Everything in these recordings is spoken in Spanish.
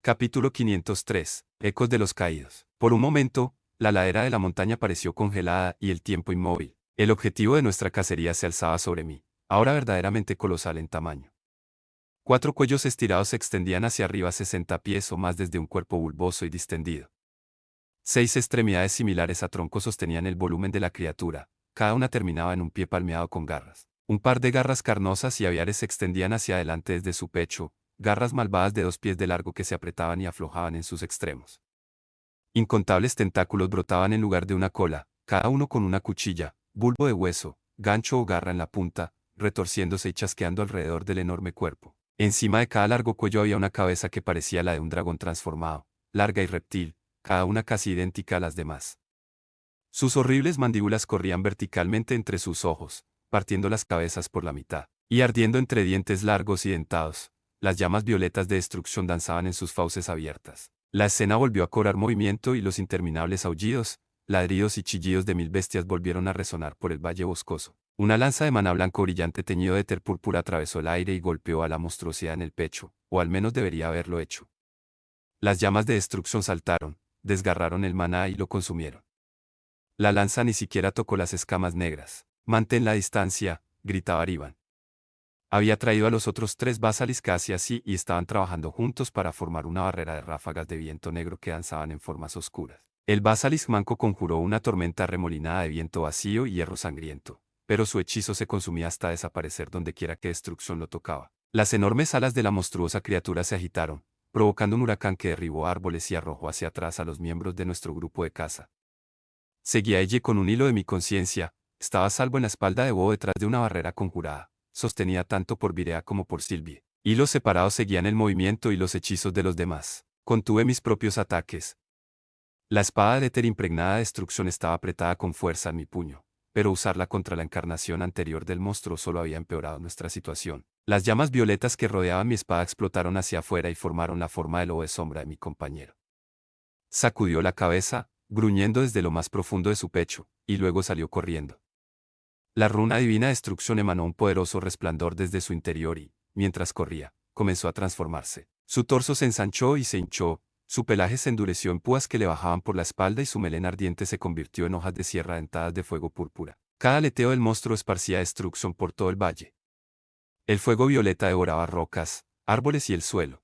Capítulo 503. Ecos de los caídos. Por un momento, la ladera de la montaña pareció congelada y el tiempo inmóvil. El objetivo de nuestra cacería se alzaba sobre mí, ahora verdaderamente colosal en tamaño. 4 cuellos estirados se extendían hacia arriba 60 pies o más desde un cuerpo bulboso y distendido. 6 extremidades similares a troncos sostenían el volumen de la criatura, cada una terminaba en un pie palmeado con garras. Un par de garras carnosas y aviares se extendían hacia adelante desde su pecho, garras malvadas de 2 pies de largo que se apretaban y aflojaban en sus extremos. Incontables tentáculos brotaban en lugar de una cola, cada uno con una cuchilla, bulbo de hueso, gancho o garra en la punta, retorciéndose y chasqueando alrededor del enorme cuerpo. Encima de cada largo cuello había una cabeza que parecía la de un dragón transformado, larga y reptil, cada una casi idéntica a las demás. Sus horribles mandíbulas corrían verticalmente entre sus ojos, partiendo las cabezas por la mitad, y ardiendo entre dientes largos y dentados. Las llamas violetas de destrucción danzaban en sus fauces abiertas. La escena volvió a cobrar movimiento y los interminables aullidos, ladridos y chillidos de 1000 bestias volvieron a resonar por el valle boscoso. Una lanza de maná blanco brillante teñido de éter púrpura atravesó el aire y golpeó a la monstruosidad en el pecho, o al menos debería haberlo hecho. Las llamas de destrucción saltaron, desgarraron el maná y lo consumieron. La lanza ni siquiera tocó las escamas negras. «Mantén la distancia», gritaba Ariban. Había traído a los otros 3 Basilisk casi así y estaban trabajando juntos para formar una barrera de ráfagas de viento negro que danzaban en formas oscuras. El Basilisk manco conjuró una tormenta arremolinada de viento vacío y hierro sangriento, pero su hechizo se consumía hasta desaparecer dondequiera que destrucción lo tocaba. Las enormes alas de la monstruosa criatura se agitaron, provocando un huracán que derribó árboles y arrojó hacia atrás a los miembros de nuestro grupo de caza. Seguía ella con un hilo de mi conciencia, estaba a salvo en la espalda de Bo detrás de una barrera conjurada, sostenida tanto por Virea como por Sylvie. Hilos separados seguían el movimiento y los hechizos de los demás. Contuve mis propios ataques. La espada de éter impregnada de destrucción estaba apretada con fuerza en mi puño, pero usarla contra la encarnación anterior del monstruo solo había empeorado nuestra situación. Las llamas violetas que rodeaban mi espada explotaron hacia afuera y formaron la forma del lobo de sombra de mi compañero. Sacudió la cabeza, gruñendo desde lo más profundo de su pecho, y luego salió corriendo. La runa divina de destrucción emanó un poderoso resplandor desde su interior y, mientras corría, comenzó a transformarse. Su torso se ensanchó y se hinchó, su pelaje se endureció en púas que le bajaban por la espalda y su melena ardiente se convirtió en hojas de sierra dentadas de fuego púrpura. Cada aleteo del monstruo esparcía destrucción por todo el valle. El fuego violeta devoraba rocas, árboles y el suelo.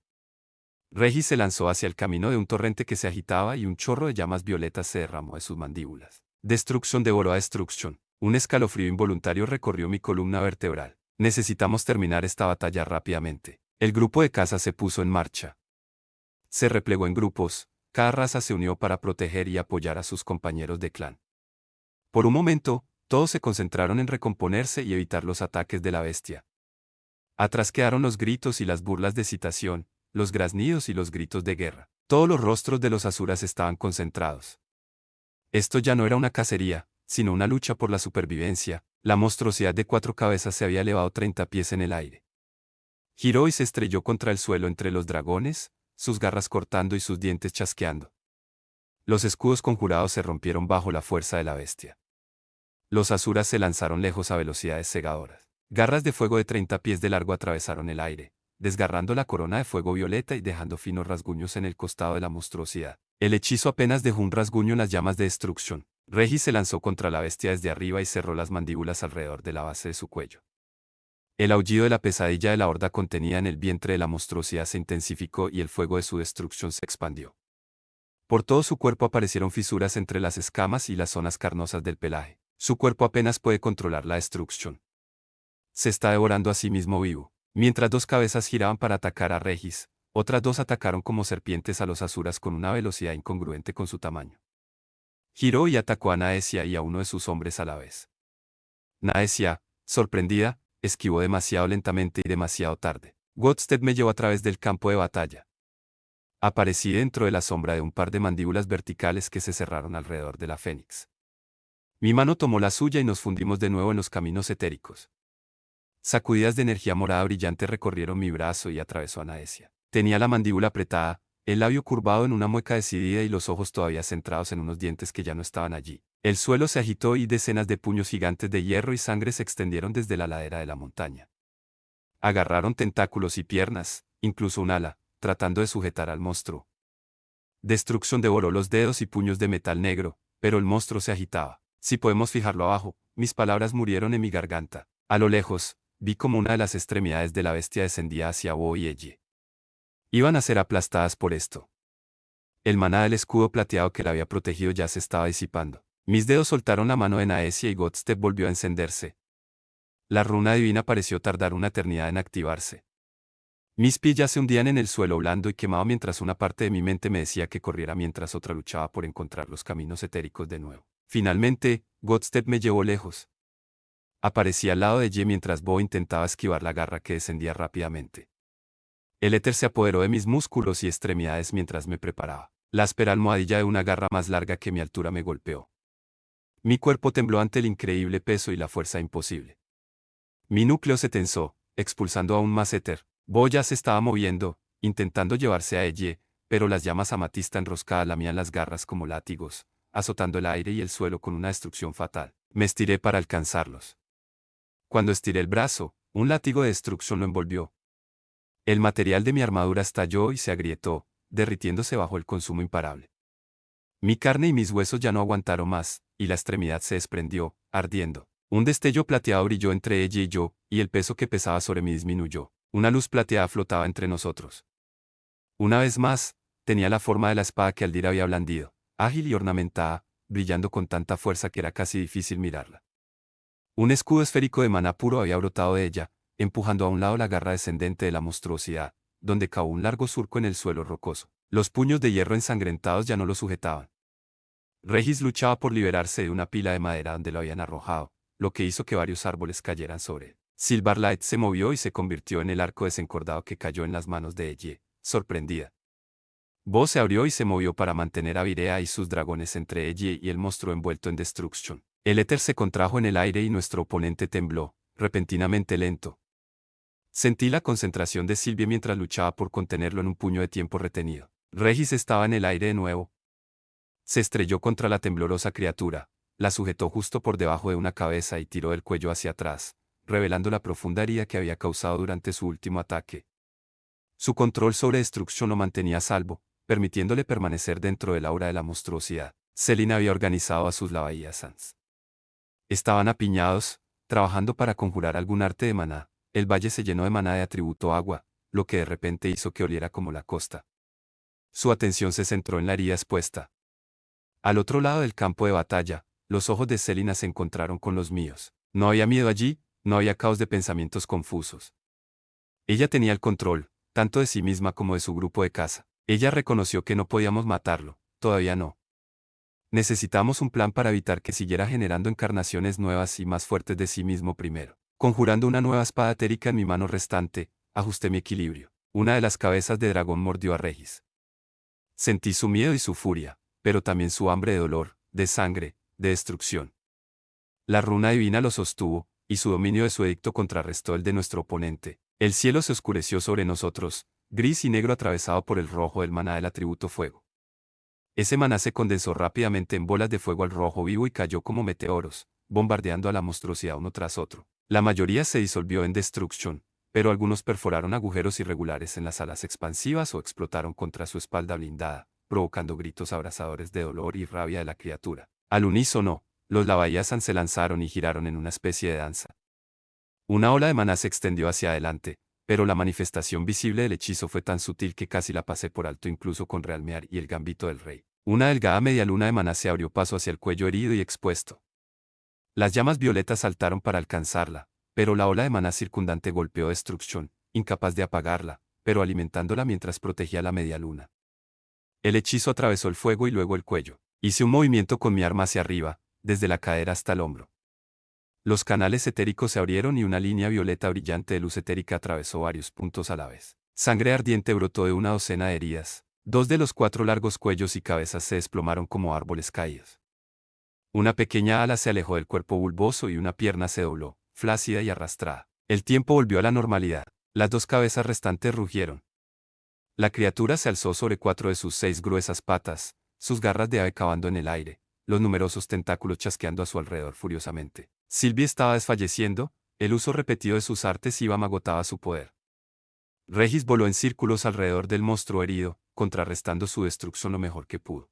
Regis se lanzó hacia el camino de un torrente que se agitaba y un chorro de llamas violetas se derramó de sus mandíbulas. Destrucción devoró a destrucción. Un escalofrío involuntario recorrió mi columna vertebral. Necesitamos terminar esta batalla rápidamente. El grupo de caza se puso en marcha. Se replegó en grupos, cada raza se unió para proteger y apoyar a sus compañeros de clan. Por un momento, todos se concentraron en recomponerse y evitar los ataques de la bestia. Atrás quedaron los gritos y las burlas de citación, los graznidos y los gritos de guerra. Todos los rostros de los asuras estaban concentrados. Esto ya no era una cacería, sino una lucha por la supervivencia. La monstruosidad de 4 cabezas se había elevado 30 pies en el aire. Giró y se estrelló contra el suelo entre los dragones, sus garras cortando y sus dientes chasqueando. Los escudos conjurados se rompieron bajo la fuerza de la bestia. Los asuras se lanzaron lejos a velocidades cegadoras. Garras de fuego de 30 pies de largo atravesaron el aire, desgarrando la corona de fuego violeta y dejando finos rasguños en el costado de la monstruosidad. El hechizo apenas dejó un rasguño en las llamas de destrucción. Regis se lanzó contra la bestia desde arriba y cerró las mandíbulas alrededor de la base de su cuello. El aullido de la pesadilla de la horda contenida en el vientre de la monstruosidad se intensificó y el fuego de su destrucción se expandió. Por todo su cuerpo aparecieron fisuras entre las escamas y las zonas carnosas del pelaje. Su cuerpo apenas puede controlar la destrucción. Se está devorando a sí mismo vivo. Mientras 2 cabezas giraban para atacar a Regis, otras 2 atacaron como serpientes a los asuras con una velocidad incongruente con su tamaño. Giró y atacó a Naesia y a uno de sus hombres a la vez. Naesia, sorprendida, esquivó demasiado lentamente y demasiado tarde. Godstead me llevó a través del campo de batalla. Aparecí dentro de la sombra de un par de mandíbulas verticales que se cerraron alrededor de la Fénix. Mi mano tomó la suya y nos fundimos de nuevo en los caminos etéricos. Sacudidas de energía morada brillante recorrieron mi brazo y atravesó a Naesia. Tenía la mandíbula apretada, el labio curvado en una mueca decidida y los ojos todavía centrados en unos dientes que ya no estaban allí. El suelo se agitó y decenas de puños gigantes de hierro y sangre se extendieron desde la ladera de la montaña. Agarraron tentáculos y piernas, incluso un ala, tratando de sujetar al monstruo. Destruction devoró los dedos y puños de metal negro, pero el monstruo se agitaba. Si podemos fijarlo abajo, mis palabras murieron en mi garganta. A lo lejos, vi como una de las extremidades de la bestia descendía hacia Bo y Elle. Iban a ser aplastadas por esto. El maná del escudo plateado que la había protegido ya se estaba disipando. Mis dedos soltaron la mano de Naesia y Godstep volvió a encenderse. La runa divina pareció tardar una eternidad en activarse. Mis pies ya se hundían en el suelo blando y quemado mientras una parte de mi mente me decía que corriera mientras otra luchaba por encontrar los caminos etéricos de nuevo. Finalmente, Godstep me llevó lejos. Aparecí al lado de Ye mientras Bo intentaba esquivar la garra que descendía rápidamente. El éter se apoderó de mis músculos y extremidades mientras me preparaba. La áspera almohadilla de una garra más larga que mi altura me golpeó. Mi cuerpo tembló ante el increíble peso y la fuerza imposible. Mi núcleo se tensó, expulsando aún más éter. Bo ya se estaba moviendo, intentando llevarse a Elle, pero las llamas amatista enroscadas lamían las garras como látigos, azotando el aire y el suelo con una destrucción fatal. Me estiré para alcanzarlos. Cuando estiré el brazo, un látigo de destrucción lo envolvió. El material de mi armadura estalló y se agrietó, derritiéndose bajo el consumo imparable. Mi carne y mis huesos ya no aguantaron más, y la extremidad se desprendió, ardiendo. Un destello plateado brilló entre ella y yo, y el peso que pesaba sobre mí disminuyó. Una luz plateada flotaba entre nosotros. Una vez más, tenía la forma de la espada que Aldir había blandido, ágil y ornamentada, brillando con tanta fuerza que era casi difícil mirarla. Un escudo esférico de maná puro había brotado de ella, empujando a un lado la garra descendente de la monstruosidad, donde cavó un largo surco en el suelo rocoso. Los puños de hierro ensangrentados ya no lo sujetaban. Regis luchaba por liberarse de una pila de madera donde lo habían arrojado, lo que hizo que varios árboles cayeran sobre él. Silverlight se movió y se convirtió en el arco desencordado que cayó en las manos de Elle, sorprendida. Bo se abrió y se movió para mantener a Virea y sus dragones entre Elle y el monstruo envuelto en Destruction. El éter se contrajo en el aire y nuestro oponente tembló, repentinamente lento. Sentí la concentración de Sylvie mientras luchaba por contenerlo en un puño de tiempo retenido. Regis estaba en el aire de nuevo. Se estrelló contra la temblorosa criatura, la sujetó justo por debajo de una cabeza y tiró el cuello hacia atrás, revelando la profunda herida que había causado durante su último ataque. Su control sobre Destruction lo mantenía a salvo, permitiéndole permanecer dentro del aura de la monstruosidad. Selina había organizado a sus Lavallassans. Estaban apiñados, trabajando para conjurar algún arte de maná. El valle se llenó de maná de atributo agua, lo que de repente hizo que oliera como la costa. Su atención se centró en la herida expuesta. Al otro lado del campo de batalla, los ojos de Selina se encontraron con los míos. No había miedo allí, no había caos de pensamientos confusos. Ella tenía el control, tanto de sí misma como de su grupo de caza. Ella reconoció que no podíamos matarlo, todavía no. Necesitamos un plan para evitar que siguiera generando encarnaciones nuevas y más fuertes de sí mismo primero. Conjurando una nueva espada etérica en mi mano restante, ajusté mi equilibrio. Una de las cabezas de dragón mordió a Regis. Sentí su miedo y su furia, pero también su hambre de dolor, de sangre, de destrucción. La runa divina lo sostuvo, y su dominio de su edicto contrarrestó el de nuestro oponente. El cielo se oscureció sobre nosotros, gris y negro atravesado por el rojo del maná del atributo fuego. Ese maná se condensó rápidamente en bolas de fuego al rojo vivo y cayó como meteoros, bombardeando a la monstruosidad uno tras otro. La mayoría se disolvió en Destruction, pero algunos perforaron agujeros irregulares en las alas expansivas o explotaron contra su espalda blindada, provocando gritos abrasadores de dolor y rabia de la criatura. Al unísono, los Lavallassans se lanzaron y giraron en una especie de danza. Una ola de maná se extendió hacia adelante, pero la manifestación visible del hechizo fue tan sutil que casi la pasé por alto incluso con Realmear y el gambito del rey. Una delgada medialuna de maná se abrió paso hacia el cuello herido y expuesto. Las llamas violetas saltaron para alcanzarla, pero la ola de maná circundante golpeó Destruction, incapaz de apagarla, pero alimentándola mientras protegía la medialuna. El hechizo atravesó el fuego y luego el cuello. Hice un movimiento con mi arma hacia arriba, desde la cadera hasta el hombro. Los canales etéricos se abrieron y una línea violeta brillante de luz etérica atravesó varios puntos a la vez. Sangre ardiente brotó de una docena de heridas. 2 de los 4 largos cuellos y cabezas se desplomaron como árboles caídos. Una pequeña ala se alejó del cuerpo bulboso y una pierna se dobló, flácida y arrastrada. El tiempo volvió a la normalidad. Las 2 cabezas restantes rugieron. La criatura se alzó sobre 4 de sus 6 gruesas patas, sus garras de ave cavando en el aire, los numerosos tentáculos chasqueando a su alrededor furiosamente. Sylvie estaba desfalleciendo, el uso repetido de sus artes Ibam agotaba su poder. Regis voló en círculos alrededor del monstruo herido, contrarrestando su destrucción lo mejor que pudo.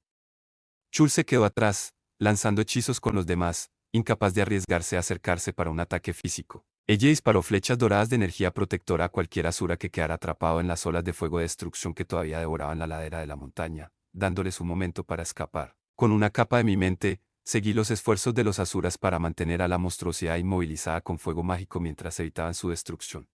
Chul se quedó atrás, lanzando hechizos con los demás, incapaz de arriesgarse a acercarse para un ataque físico. Ella disparó flechas doradas de energía protectora a cualquier asura que quedara atrapado en las olas de fuego de destrucción que todavía devoraban la ladera de la montaña, dándoles un momento para escapar. Con una capa de mi mente, seguí los esfuerzos de los asuras para mantener a la monstruosidad inmovilizada con fuego mágico mientras evitaban su destrucción.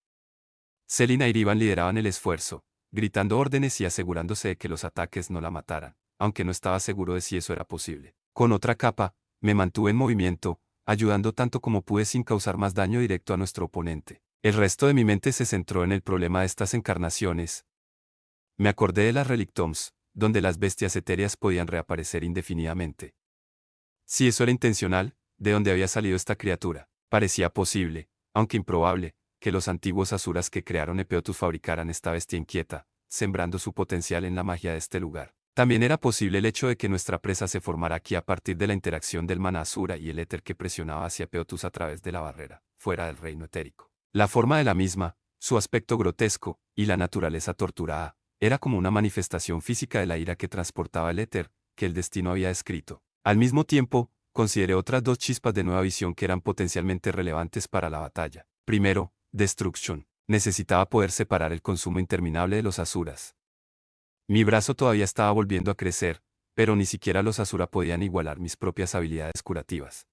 Selina y Rivan lideraban el esfuerzo, gritando órdenes y asegurándose de que los ataques no la mataran, aunque no estaba seguro de si eso era posible. Con otra capa, me mantuve en movimiento, ayudando tanto como pude sin causar más daño directo a nuestro oponente. El resto de mi mente se centró en el problema de estas encarnaciones. Me acordé de las relictoms, donde las bestias etéreas podían reaparecer indefinidamente. Si eso era intencional, ¿de dónde había salido esta criatura? Parecía posible, aunque improbable, que los antiguos asuras que crearon Epeotus fabricaran esta bestia inquieta, sembrando su potencial en la magia de este lugar. También era posible el hecho de que nuestra presa se formara aquí a partir de la interacción del mana asura y el éter que presionaba hacia Epeotus a través de la barrera, fuera del reino etérico. La forma de la misma, su aspecto grotesco, y la naturaleza torturada, era como una manifestación física de la ira que transportaba el éter, que el destino había escrito. Al mismo tiempo, consideré otras dos chispas de nueva visión que eran potencialmente relevantes para la batalla. Primero, destrucción. Necesitaba poder separar el consumo interminable de los asuras. Mi brazo todavía estaba volviendo a crecer, pero ni siquiera los asura podían igualar mis propias habilidades curativas.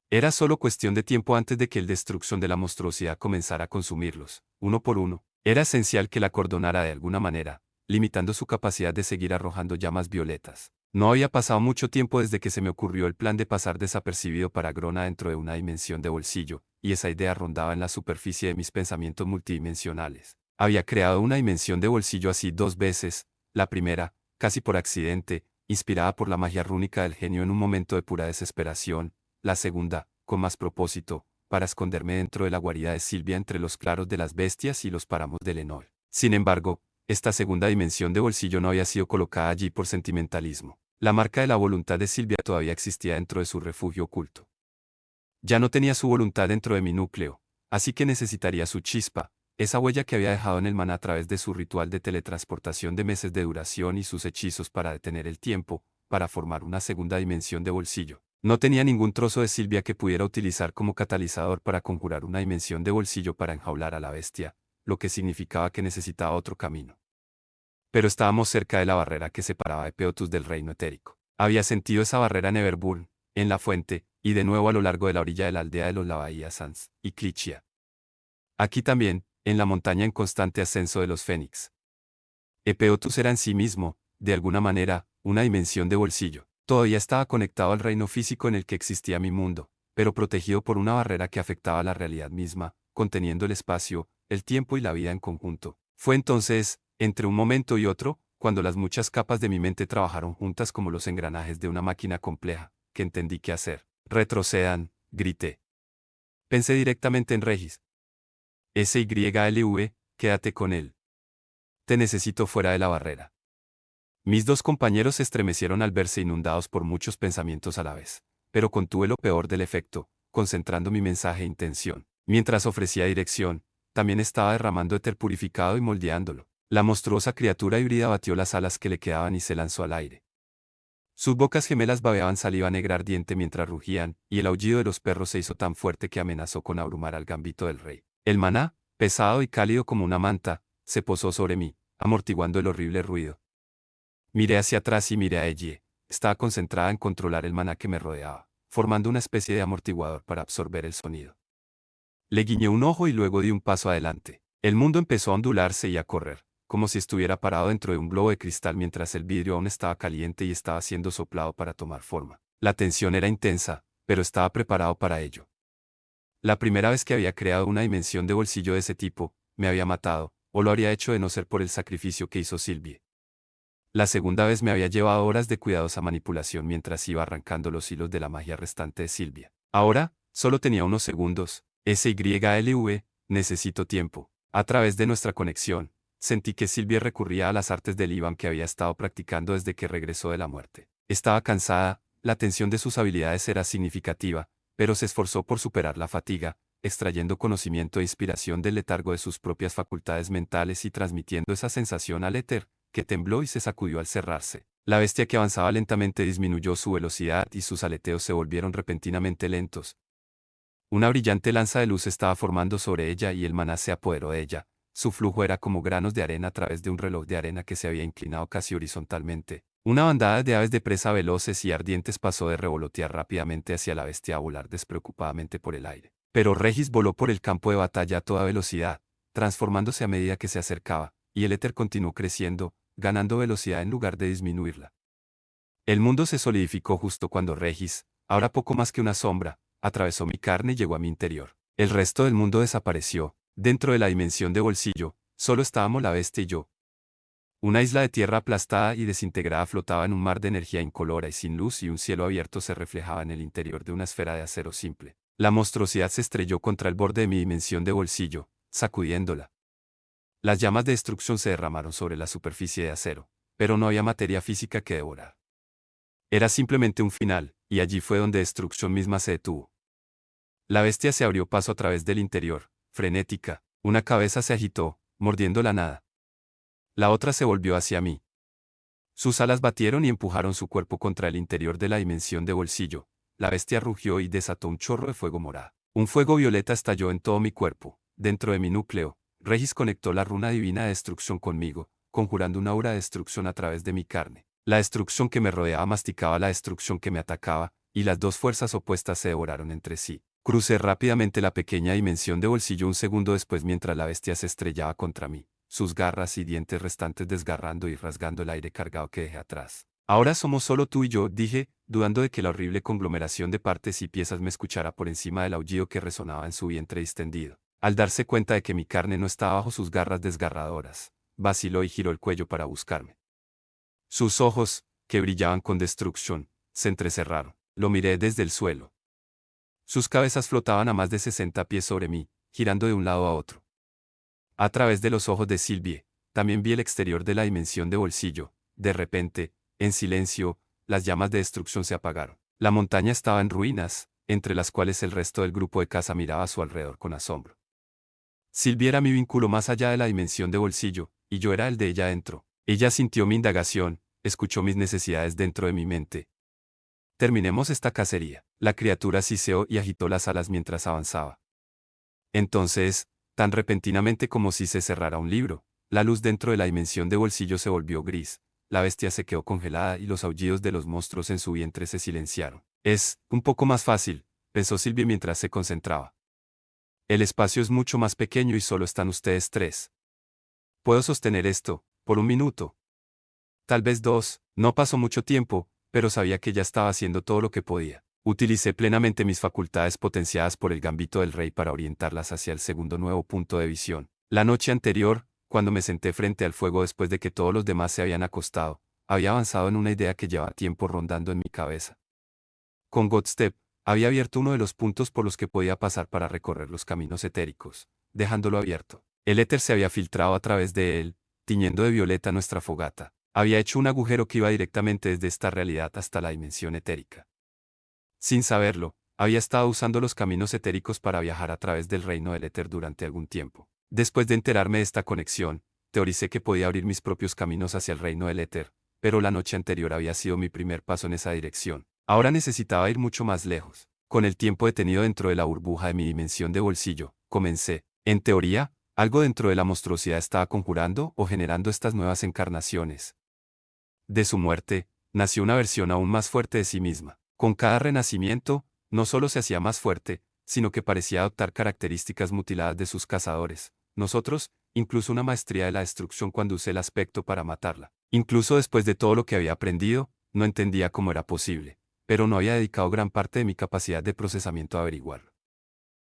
Era solo cuestión de tiempo antes de que el destrucción de la monstruosidad comenzara a consumirlos, uno por uno. Era esencial que la acordonara de alguna manera, limitando su capacidad de seguir arrojando llamas violetas. No había pasado mucho tiempo desde que se me ocurrió el plan de pasar desapercibido para Grona dentro de una dimensión de bolsillo, y esa idea rondaba en la superficie de mis pensamientos multidimensionales. Había creado una dimensión de bolsillo así 2 veces, la primera, casi por accidente, inspirada por la magia rúnica del genio en un momento de pura desesperación, la segunda, con más propósito, para esconderme dentro de la guarida de Silvia entre los claros de las bestias y los páramos de Lenol. Sin embargo, esta segunda dimensión de bolsillo no había sido colocada allí por sentimentalismo. La marca de la voluntad de Silvia todavía existía dentro de su refugio oculto. Ya no tenía su voluntad dentro de mi núcleo, así que necesitaría su chispa, esa huella que había dejado en el maná a través de su ritual de teletransportación de meses de duración y sus hechizos para detener el tiempo, para formar una segunda dimensión de bolsillo. No tenía ningún trozo de Silvia que pudiera utilizar como catalizador para conjurar una dimensión de bolsillo para enjaular a la bestia, lo que significaba que necesitaba otro camino. Pero estábamos cerca de la barrera que separaba a Epeotus del reino etérico. Había sentido esa barrera en Everburn, en la fuente, y de nuevo a lo largo de la orilla de la aldea de los Lavaíasans, y Clichia. Aquí también, en la montaña en constante ascenso de los Fénix. Epeotus era en sí mismo, de alguna manera, una dimensión de bolsillo. Todavía estaba conectado al reino físico en el que existía mi mundo, pero protegido por una barrera que afectaba la realidad misma, conteniendo el espacio, el tiempo y la vida en conjunto. Fue entonces, entre un momento y otro, cuando las muchas capas de mi mente trabajaron juntas como los engranajes de una máquina compleja, que entendí qué hacer. Retrocedan, grité. Pensé directamente en Regis. SYLV, quédate con él. Te necesito fuera de la barrera. Mis dos compañeros se estremecieron al verse inundados por muchos pensamientos a la vez, pero contuve lo peor del efecto, concentrando mi mensaje e intención. Mientras ofrecía dirección, también estaba derramando éter purificado y moldeándolo. La monstruosa criatura híbrida batió las alas que le quedaban y se lanzó al aire. Sus bocas gemelas babeaban saliva negra ardiente mientras rugían, y el aullido de los perros se hizo tan fuerte que amenazó con abrumar al gambito del rey. El maná, pesado y cálido como una manta, se posó sobre mí, amortiguando el horrible ruido. Miré hacia atrás y miré a ella. Estaba concentrada en controlar el maná que me rodeaba, formando una especie de amortiguador para absorber el sonido. Le guiñé un ojo y luego di un paso adelante. El mundo empezó a ondularse y a correr, como si estuviera parado dentro de un globo de cristal mientras el vidrio aún estaba caliente y estaba siendo soplado para tomar forma. La tensión era intensa, pero estaba preparado para ello. La primera vez que había creado una dimensión de bolsillo de ese tipo, me había matado, o lo habría hecho de no ser por el sacrificio que hizo Sylvie. La segunda vez me había llevado horas de cuidadosa manipulación mientras iba arrancando los hilos de la magia restante de Silvia. Ahora, solo tenía unos segundos. SYLV, necesito tiempo. A través de nuestra conexión, sentí que Silvia recurría a las artes del Iván que había estado practicando desde que regresó de la muerte. Estaba cansada, la tensión de sus habilidades era significativa, pero se esforzó por superar la fatiga, extrayendo conocimiento e inspiración del letargo de sus propias facultades mentales y transmitiendo esa sensación al éter, que tembló y se sacudió al cerrarse. La bestia que avanzaba lentamente disminuyó su velocidad y sus aleteos se volvieron repentinamente lentos. Una brillante lanza de luz estaba formando sobre ella y el maná se apoderó de ella. Su flujo era como granos de arena a través de un reloj de arena que se había inclinado casi horizontalmente. Una bandada de aves de presa veloces y ardientes pasó de revolotear rápidamente hacia la bestia a volar despreocupadamente por el aire. Pero Regis voló por el campo de batalla a toda velocidad, transformándose a medida que se acercaba, y el éter continuó creciendo, ganando velocidad en lugar de disminuirla. El mundo se solidificó justo cuando Regis, ahora poco más que una sombra, atravesó mi carne y llegó a mi interior. El resto del mundo desapareció. Dentro de la dimensión de bolsillo, solo estábamos la bestia y yo. Una isla de tierra aplastada y desintegrada flotaba en un mar de energía incolora y sin luz, y un cielo abierto se reflejaba en el interior de una esfera de acero simple. La monstruosidad se estrelló contra el borde de mi dimensión de bolsillo, sacudiéndola. Las llamas de destrucción se derramaron sobre la superficie de acero, pero no había materia física que devorar. Era simplemente un final, y allí fue donde destrucción misma se detuvo. La bestia se abrió paso a través del interior, frenética. Una cabeza se agitó, mordiendo la nada. La otra se volvió hacia mí. Sus alas batieron y empujaron su cuerpo contra el interior de la dimensión de bolsillo. La bestia rugió y desató un chorro de fuego morado. Un fuego violeta estalló en todo mi cuerpo. Dentro de mi núcleo, Regis conectó la runa divina de destrucción conmigo, conjurando una aura de destrucción a través de mi carne. La destrucción que me rodeaba masticaba la destrucción que me atacaba, y las dos fuerzas opuestas se devoraron entre sí. Crucé rápidamente la pequeña dimensión de bolsillo un segundo después mientras la bestia se estrellaba contra mí, sus garras y dientes restantes desgarrando y rasgando el aire cargado que dejé atrás. Ahora somos solo tú y yo, dije, dudando de que la horrible conglomeración de partes y piezas me escuchara por encima del aullido que resonaba en su vientre distendido. Al darse cuenta de que mi carne no estaba bajo sus garras desgarradoras, vaciló y giró el cuello para buscarme. Sus ojos, que brillaban con destrucción, se entrecerraron. Lo miré desde el suelo. Sus cabezas flotaban a más de 60 pies sobre mí, girando de un lado a otro. A través de los ojos de Sylvie, también vi el exterior de la dimensión de bolsillo. De repente, en silencio, las llamas de destrucción se apagaron. La montaña estaba en ruinas, entre las cuales el resto del grupo de caza miraba a su alrededor con asombro. Sylvie era mi vínculo más allá de la dimensión de bolsillo, y yo era el de ella dentro. Ella sintió mi indagación, escuchó mis necesidades dentro de mi mente. Terminemos esta cacería. La criatura siseó y agitó las alas mientras avanzaba. Entonces, tan repentinamente como si se cerrara un libro, la luz dentro de la dimensión de bolsillo se volvió gris, la bestia se quedó congelada y los aullidos de los monstruos en su vientre se silenciaron. Es un poco más fácil, pensó Sylvie mientras se concentraba. El espacio es mucho más pequeño y solo están ustedes tres. Puedo sostener esto, por un minuto. Tal vez dos. No pasó mucho tiempo, pero sabía que ya estaba haciendo todo lo que podía. Utilicé plenamente mis facultades potenciadas por el gambito del rey para orientarlas hacia el segundo nuevo punto de visión. La noche anterior, cuando me senté frente al fuego después de que todos los demás se habían acostado, había avanzado en una idea que llevaba tiempo rondando en mi cabeza. Con Godstep, había abierto uno de los puntos por los que podía pasar para recorrer los caminos etéricos, dejándolo abierto. El éter se había filtrado a través de él, tiñendo de violeta nuestra fogata. Había hecho un agujero que iba directamente desde esta realidad hasta la dimensión etérica. Sin saberlo, había estado usando los caminos etéricos para viajar a través del reino del éter durante algún tiempo. Después de enterarme de esta conexión, teoricé que podía abrir mis propios caminos hacia el reino del éter, pero la noche anterior había sido mi primer paso en esa dirección. Ahora necesitaba ir mucho más lejos. Con el tiempo detenido dentro de la burbuja de mi dimensión de bolsillo, comencé. En teoría, algo dentro de la monstruosidad estaba conjurando o generando estas nuevas encarnaciones. De su muerte, nació una versión aún más fuerte de sí misma. Con cada renacimiento, no solo se hacía más fuerte, sino que parecía adoptar características mutiladas de sus cazadores. Nosotros, incluso una maestría de la destrucción cuando usé el aspecto para matarla. Incluso después de todo lo que había aprendido, no entendía cómo era posible, pero no había dedicado gran parte de mi capacidad de procesamiento a averiguarlo.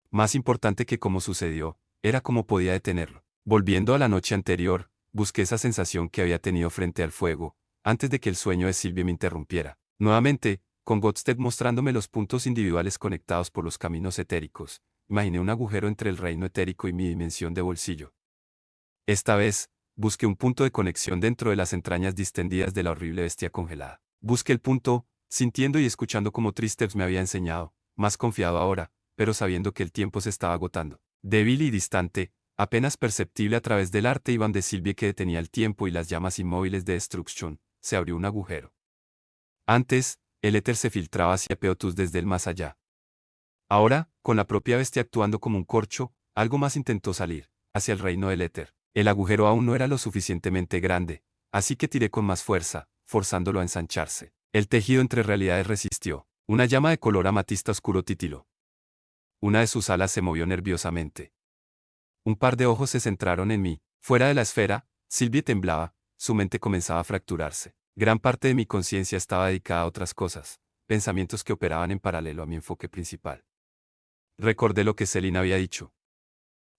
Más importante que cómo sucedió, era cómo podía detenerlo. Volviendo a la noche anterior, busqué esa sensación que había tenido frente al fuego, antes de que el sueño de Sylvie me interrumpiera. Nuevamente, con Godstep mostrándome los puntos individuales conectados por los caminos etéricos, imaginé un agujero entre el reino etérico y mi dimensión de bolsillo. Esta vez, busqué un punto de conexión dentro de las entrañas distendidas de la horrible bestia congelada. Busqué el punto, sintiendo y escuchando como Tristeps me había enseñado, más confiado ahora, pero sabiendo que el tiempo se estaba agotando. Débil y distante, apenas perceptible a través del arte Iván de Sylvie que detenía el tiempo y las llamas inmóviles de destrucción, se abrió un agujero. Antes, el éter se filtraba hacia Peotus desde el más allá. Ahora, con la propia bestia actuando como un corcho, algo más intentó salir, hacia el reino del éter. El agujero aún no era lo suficientemente grande, así que tiré con más fuerza, forzándolo a ensancharse. El tejido entre realidades resistió. Una llama de color amatista oscuro titiló. Una de sus alas se movió nerviosamente. Un par de ojos se centraron en mí. Fuera de la esfera, Sylvie temblaba, su mente comenzaba a fracturarse. Gran parte de mi conciencia estaba dedicada a otras cosas, pensamientos que operaban en paralelo a mi enfoque principal. Recordé lo que Selina había dicho.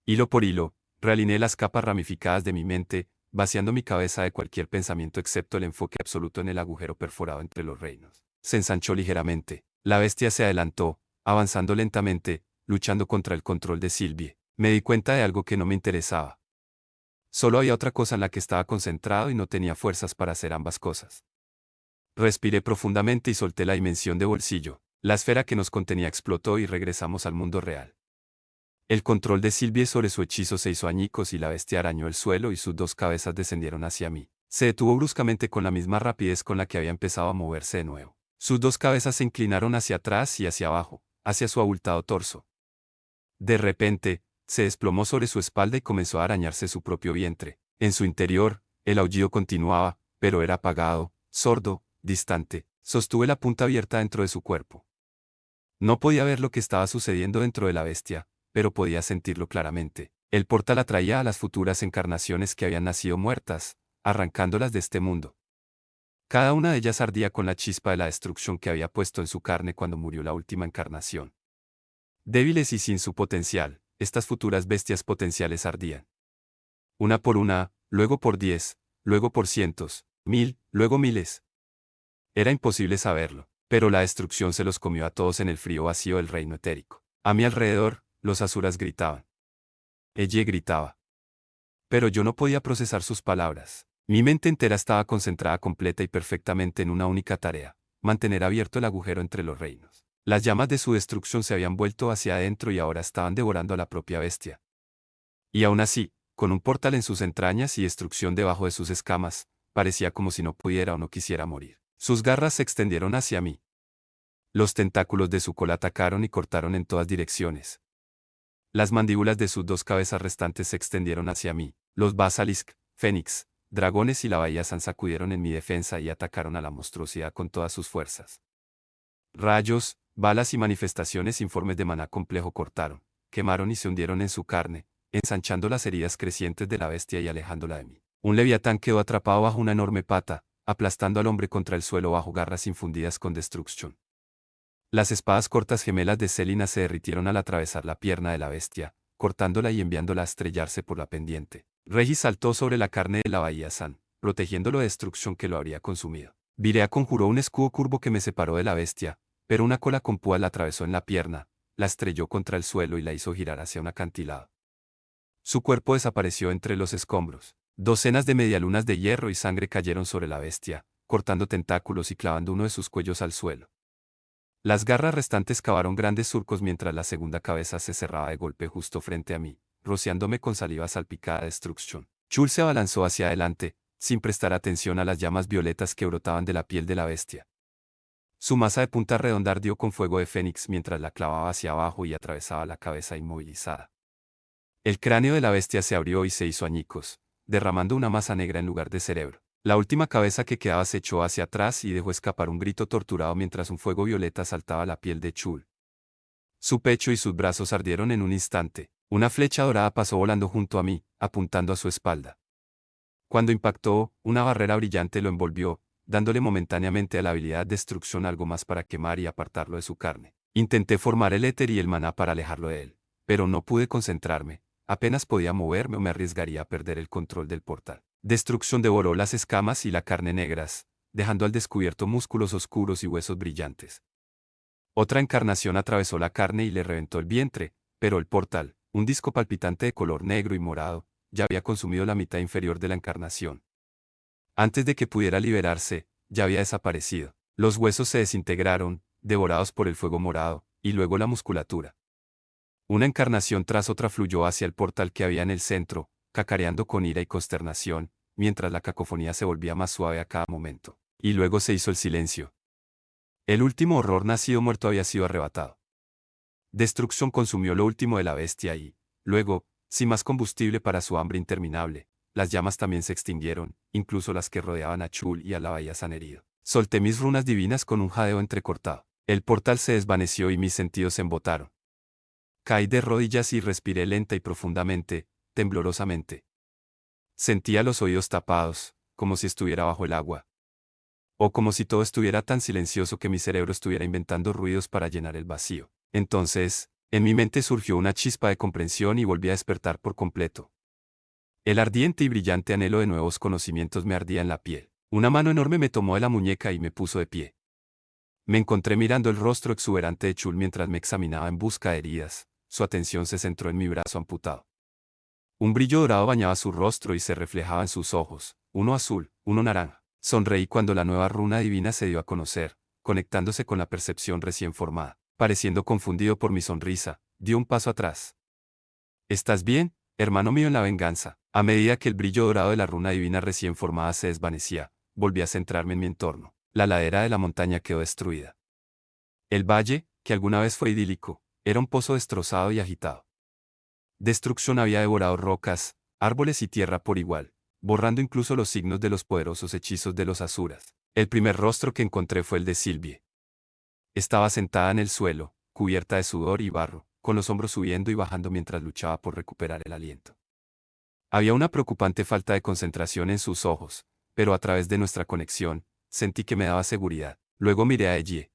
Hilo por hilo, realineé las capas ramificadas de mi mente, vaciando mi cabeza de cualquier pensamiento excepto el enfoque absoluto en el agujero perforado entre los reinos. Se ensanchó ligeramente. La bestia se adelantó, avanzando lentamente, luchando contra el control de Sylvie. Me di cuenta de algo que no me interesaba. Solo había otra cosa en la que estaba concentrado y no tenía fuerzas para hacer ambas cosas. Respiré profundamente y solté la dimensión de bolsillo. La esfera que nos contenía explotó y regresamos al mundo real. El control de Sylvie sobre su hechizo se hizo añicos y la bestia arañó el suelo y sus dos cabezas descendieron hacia mí. Se detuvo bruscamente con la misma rapidez con la que había empezado a moverse de nuevo. Sus dos cabezas se inclinaron hacia atrás y hacia abajo, hacia su abultado torso. De repente, se desplomó sobre su espalda y comenzó a arañarse su propio vientre. En su interior, el aullido continuaba, pero era apagado, sordo, distante. Sostuve la punta abierta dentro de su cuerpo. No podía ver lo que estaba sucediendo dentro de la bestia, pero podía sentirlo claramente. El portal atraía a las futuras encarnaciones que habían nacido muertas, arrancándolas de este mundo. Cada una de ellas ardía con la chispa de la destrucción que había puesto en su carne cuando murió la última encarnación. Débiles y sin su potencial, estas futuras bestias potenciales ardían. Una por una, luego por 10, luego por cientos, 1000, luego miles. Era imposible saberlo, pero la destrucción se los comió a todos en el frío vacío del reino etérico. A mi alrededor, los asuras gritaban. Ella gritaba. Pero yo no podía procesar sus palabras. Mi mente entera estaba concentrada completa y perfectamente en una única tarea: mantener abierto el agujero entre los reinos. Las llamas de su destrucción se habían vuelto hacia adentro y ahora estaban devorando a la propia bestia. Y aún así, con un portal en sus entrañas y destrucción debajo de sus escamas, parecía como si no pudiera o no quisiera morir. Sus garras se extendieron hacia mí. Los tentáculos de su cola atacaron y cortaron en todas direcciones. Las mandíbulas de sus dos cabezas restantes se extendieron hacia mí. Los basilisk, fénix, dragones y la bahía San sacudieron en mi defensa y atacaron a la monstruosidad con todas sus fuerzas. Rayos, balas y manifestaciones informes de maná complejo cortaron, quemaron y se hundieron en su carne, ensanchando las heridas crecientes de la bestia y alejándola de mí. Un leviatán quedó atrapado bajo una enorme pata, aplastando al hombre contra el suelo bajo garras infundidas con destrucción. Las espadas cortas gemelas de Selina se derritieron al atravesar la pierna de la bestia, cortándola y enviándola a estrellarse por la pendiente. Regis saltó sobre la carne de la bahía San, protegiéndolo de destrucción que lo habría consumido. Virea conjuró un escudo curvo que me separó de la bestia, pero una cola con púas la atravesó en la pierna, la estrelló contra el suelo y la hizo girar hacia un acantilado. Su cuerpo desapareció entre los escombros. Docenas de medialunas de hierro y sangre cayeron sobre la bestia, cortando tentáculos y clavando uno de sus cuellos al suelo. Las garras restantes cavaron grandes surcos mientras la segunda cabeza se cerraba de golpe justo frente a mí, rociándome con saliva salpicada de destrucción. Chul se abalanzó hacia adelante, sin prestar atención a las llamas violetas que brotaban de la piel de la bestia. Su masa de punta redonda ardió con fuego de fénix mientras la clavaba hacia abajo y atravesaba la cabeza inmovilizada. El cráneo de la bestia se abrió y se hizo añicos, derramando una masa negra en lugar de cerebro. La última cabeza que quedaba se echó hacia atrás y dejó escapar un grito torturado mientras un fuego violeta saltaba la piel de Chul. Su pecho y sus brazos ardieron en un instante. Una flecha dorada pasó volando junto a mí, apuntando a su espalda. Cuando impactó, una barrera brillante lo envolvió, dándole momentáneamente a la habilidad de destrucción algo más para quemar y apartarlo de su carne. Intenté formar el éter y el maná para alejarlo de él, pero no pude concentrarme. Apenas podía moverme o me arriesgaría a perder el control del portal. Destrucción devoró las escamas y la carne negras, dejando al descubierto músculos oscuros y huesos brillantes. Otra encarnación atravesó la carne y le reventó el vientre, pero el portal, un disco palpitante de color negro y morado, ya había consumido la mitad inferior de la encarnación. Antes de que pudiera liberarse, ya había desaparecido. Los huesos se desintegraron, devorados por el fuego morado, y luego la musculatura. Una encarnación tras otra fluyó hacia el portal que había en el centro, cacareando con ira y consternación, mientras la cacofonía se volvía más suave a cada momento. Y luego se hizo el silencio. El último horror nacido muerto había sido arrebatado. Destrucción consumió lo último de la bestia y, luego, sin más combustible para su hambre interminable, las llamas también se extinguieron, incluso las que rodeaban a Chul y a la bahía San Herido. Solté mis runas divinas con un jadeo entrecortado. El portal se desvaneció y mis sentidos se embotaron. Caí de rodillas y respiré lenta y profundamente, temblorosamente. Sentía los oídos tapados, como si estuviera bajo el agua. O como si todo estuviera tan silencioso que mi cerebro estuviera inventando ruidos para llenar el vacío. Entonces, en mi mente surgió una chispa de comprensión y volví a despertar por completo. El ardiente y brillante anhelo de nuevos conocimientos me ardía en la piel. Una mano enorme me tomó de la muñeca y me puso de pie. Me encontré mirando el rostro exuberante de Chul mientras me examinaba en busca de heridas. Su atención se centró en mi brazo amputado. Un brillo dorado bañaba su rostro y se reflejaba en sus ojos, uno azul, uno naranja. Sonreí cuando la nueva runa divina se dio a conocer, conectándose con la percepción recién formada. Pareciendo confundido por mi sonrisa, dio un paso atrás. ¿Estás bien, hermano mío en la venganza? A medida que el brillo dorado de la runa divina recién formada se desvanecía, volví a centrarme en mi entorno. La ladera de la montaña quedó destruida. El valle, que alguna vez fue idílico, era un pozo destrozado y agitado. Destrucción había devorado rocas, árboles y tierra por igual, borrando incluso los signos de los poderosos hechizos de los asuras. El primer rostro que encontré fue el de Sylvie. Estaba sentada en el suelo, cubierta de sudor y barro, con los hombros subiendo y bajando mientras luchaba por recuperar el aliento. Había una preocupante falta de concentración en sus ojos, pero a través de nuestra conexión, sentí que me daba seguridad. Luego miré a ella.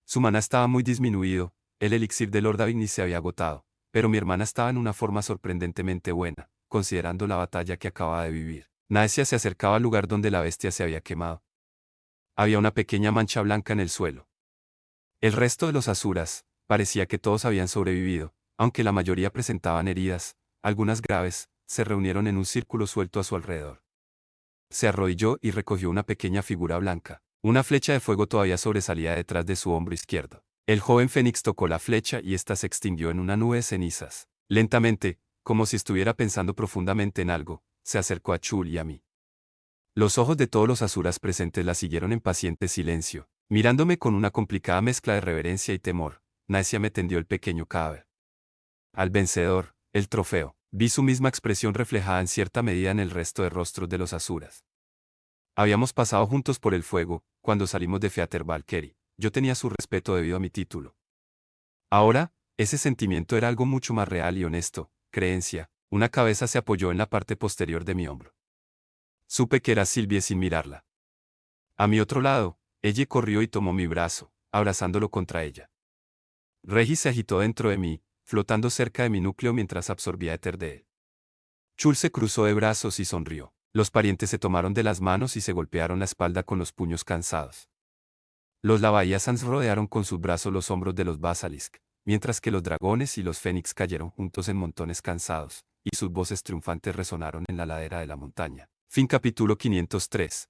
Su maná estaba muy disminuido, el elixir de Lord Avigny se había agotado, pero mi hermana estaba en una forma sorprendentemente buena, considerando la batalla que acababa de vivir. Naesia se acercaba al lugar donde la bestia se había quemado. Había una pequeña mancha blanca en el suelo. El resto de los asuras, parecía que todos habían sobrevivido, aunque la mayoría presentaban heridas, algunas graves, se reunieron en un círculo suelto a su alrededor. Se arrodilló y recogió una pequeña figura blanca. Una flecha de fuego todavía sobresalía detrás de su hombro izquierdo. El joven fénix tocó la flecha y ésta se extinguió en una nube de cenizas. Lentamente, como si estuviera pensando profundamente en algo, se acercó a Chul y a mí. Los ojos de todos los asuras presentes la siguieron en paciente silencio. Mirándome con una complicada mezcla de reverencia y temor, Naesia me tendió el pequeño cadáver. Al vencedor, el trofeo. Vi su misma expresión reflejada en cierta medida en el resto de rostros de los asuras. Habíamos pasado juntos por el fuego, cuando salimos de Feather Valkyrie. Yo tenía su respeto debido a mi título. Ahora, ese sentimiento era algo mucho más real y honesto, creencia. Una cabeza se apoyó en la parte posterior de mi hombro. Supe que era Sylvie sin mirarla. A mi otro lado, ella corrió y tomó mi brazo, abrazándolo contra ella. Regis se agitó dentro de mí, flotando cerca de mi núcleo mientras absorbía éter de él. Chul se cruzó de brazos y sonrió. Los parientes se tomaron de las manos y se golpearon la espalda con los puños cansados. Los Lavallassans rodearon con sus brazos los hombros de los Basilisk, mientras que los dragones y los fénix cayeron juntos en montones cansados, y sus voces triunfantes resonaron en la ladera de la montaña. Fin capítulo 503.